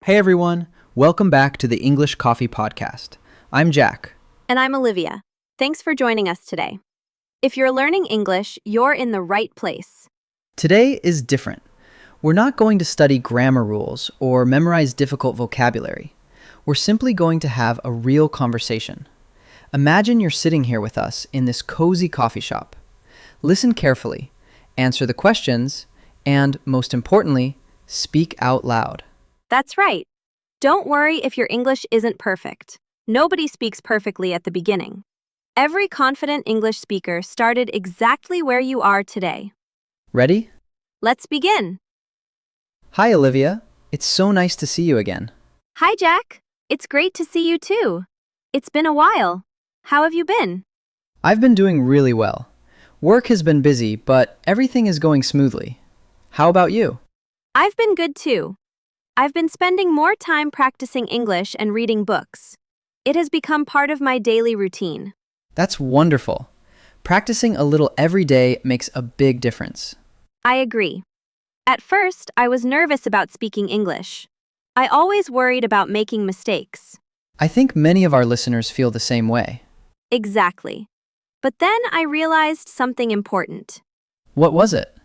Hey everyone, welcome back to the English Coffee Podcast. I'm Jack. And I'm Olivia. Thanks for joining us today. If you're learning English, you're in the right place. Today is different. We're not going to study grammar rules or memorize difficult vocabulary. We're simply going to have a real conversation. Imagine you're sitting here with us in this cozy coffee shop. Listen carefully, answer the questions, and, most importantly, speak out loud. That's right. Don't worry if your English isn't perfect. Nobody speaks perfectly at the beginning. Every confident English speaker started exactly where you are today. Ready? Let's begin. Hi Olivia, it's so nice to see you again. Hi, Jack. It's great to see you too. It's been a while. How have you been? I've been doing really well. Work has been busy, but everything is going smoothly. How about you? I've been good too. I've been spending more time practicing English and reading books. It has become part of my daily routine. That's wonderful. Practicing a little every day makes a big difference. I agree. At first, I was nervous about speaking English. I always worried about making mistakes. I think many of our listeners feel the same way. Exactly. But then I realized something important. What was it?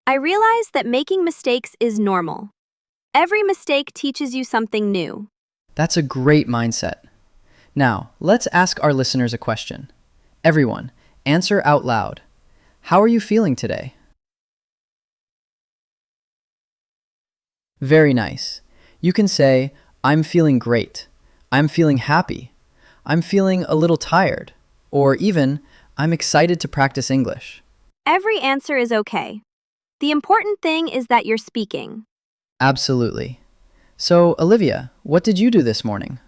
I realized that making mistakes is normal. Every mistake teaches you something new. That's a great mindset. Now, let's ask our listeners a question. Everyone, answer out loud. How are you feeling today? Very nice. You can say, I'm feeling great. I'm feeling happy. I'm feeling a little tired. Or even, I'm excited to practice English. Every answer is okay. The important thing is that you're speaking. Absolutely. So, Olivia, what did you do this morning?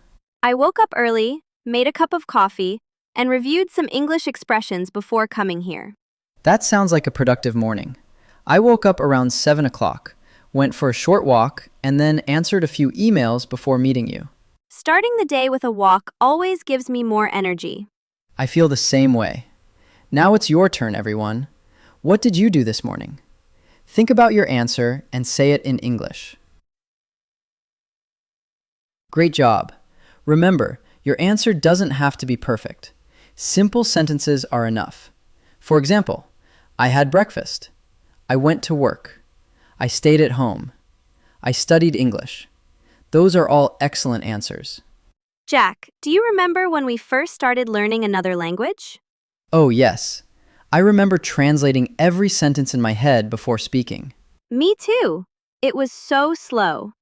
I woke up early, made a cup of coffee, and reviewed some English expressions before coming here. That sounds like a productive morning. I woke up around 7 o'clock, went for a short walk, and then answered a few emails before meeting you. Starting the day with a walk always gives me more energy. I feel the same way. Now it's your turn, everyone. What did you do this morning? Think about your answer and say it in English. Great job. Remember, your answer doesn't have to be perfect. Simple sentences are enough. For example, I had breakfast. I went to work. I stayed at home. I studied English. Those are all excellent answers. Jack, do you remember when we first started learning another language? Oh, yes. I remember translating every sentence in my head before speaking. Me too. It was so slow.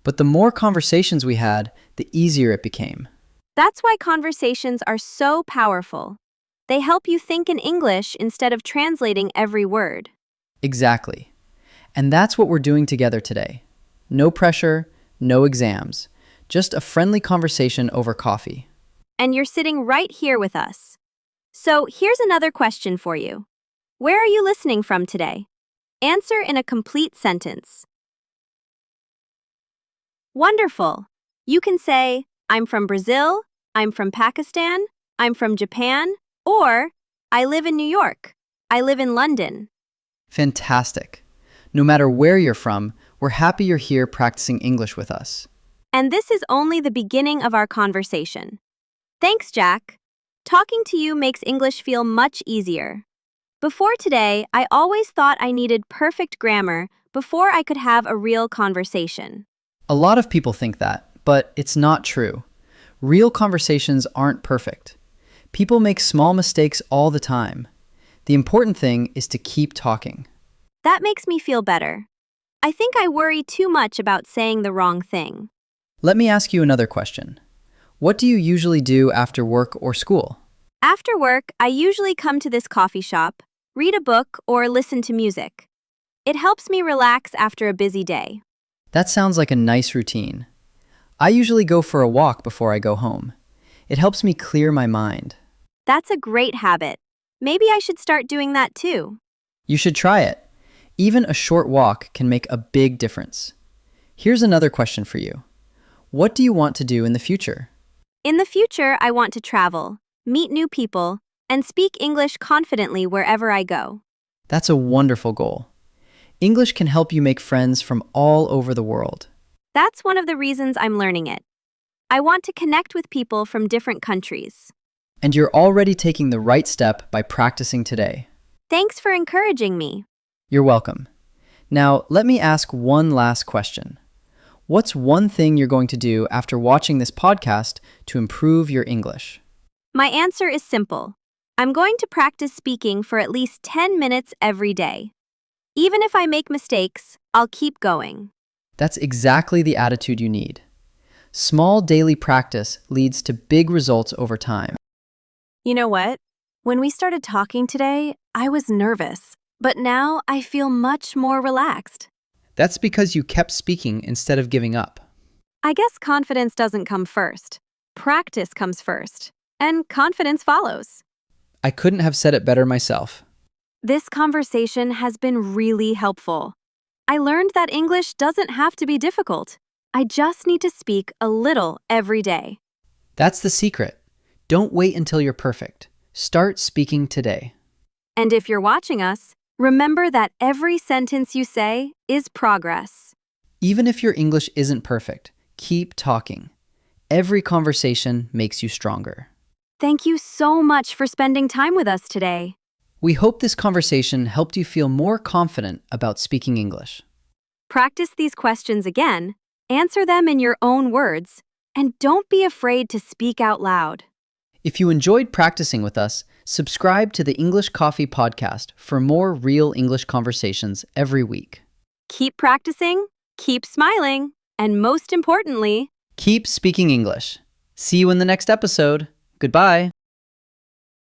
But the more conversations we had, the easier it became. That's why conversations are so powerful. They help you think in English instead of translating every word. Exactly. And that's what we're doing together today. No pressure, no exams. Just a friendly conversation over coffee. And you're sitting right here with us. So here's another question for you. Where are you listening from today? Answer in a complete sentence. Wonderful. You can say, I'm from Brazil, I'm from Pakistan, I'm from Japan, or I live in New York, I live in London. Fantastic. No matter where you're from, we're happy you're here practicing English with us. And this is only the beginning of our conversation. Thanks, Jack. Talking to you makes English feel much easier. Before today, I always thought I needed perfect grammar before I could have a real conversation. A lot of people think that, but it's not true. Real conversations aren't perfect. People make small mistakes all the time. The important thing is to keep talking. That makes me feel better. I think I worry too much about saying the wrong thing. Let me ask you another question. What do you usually do after work or school? After work, I usually come to this coffee shop, read a book, or listen to music. It helps me relax after a busy day. That sounds like a nice routine. I usually go for a walk before I go home. It helps me clear my mind. That's a great habit. Maybe I should start doing that too. You should try it. Even a short walk can make a big difference. Here's another question for you. What do you want to do in the future? In the future, I want to travel, meet new people, and speak English confidently wherever I go. That's a wonderful goal. English can help you make friends from all over the world. That's one of the reasons I'm learning it. I want to connect with people from different countries. And you're already taking the right step by practicing today. Thanks for encouraging me. You're welcome. Now, let me ask one last question. What's one thing you're going to do after watching this podcast to improve your English? My answer is simple. I'm going to practice speaking for at least 10 minutes every day. Even if I make mistakes, I'll keep going. That's exactly the attitude you need. Small daily practice leads to big results over time. You know what? When we started talking today, I was nervous, but now I feel much more relaxed. That's because you kept speaking instead of giving up. I guess confidence doesn't come first. Practice comes first, and confidence follows. I couldn't have said it better myself. This conversation has been really helpful. I learned that English doesn't have to be difficult. I just need to speak a little every day. That's the secret. Don't wait until you're perfect. Start speaking today. And if you're watching us, remember that every sentence you say is progress. Even if your English isn't perfect, keep talking. Every conversation makes you stronger. Thank you so much for spending time with us today. We hope this conversation helped you feel more confident about speaking English. Practice these questions again, answer them in your own words, and don't be afraid to speak out loud. If you enjoyed practicing with us, subscribe to the English Coffee Podcast for more real English conversations every week. Keep practicing, keep smiling, and most importantly, Keep speaking English. See you in the next episode. Goodbye.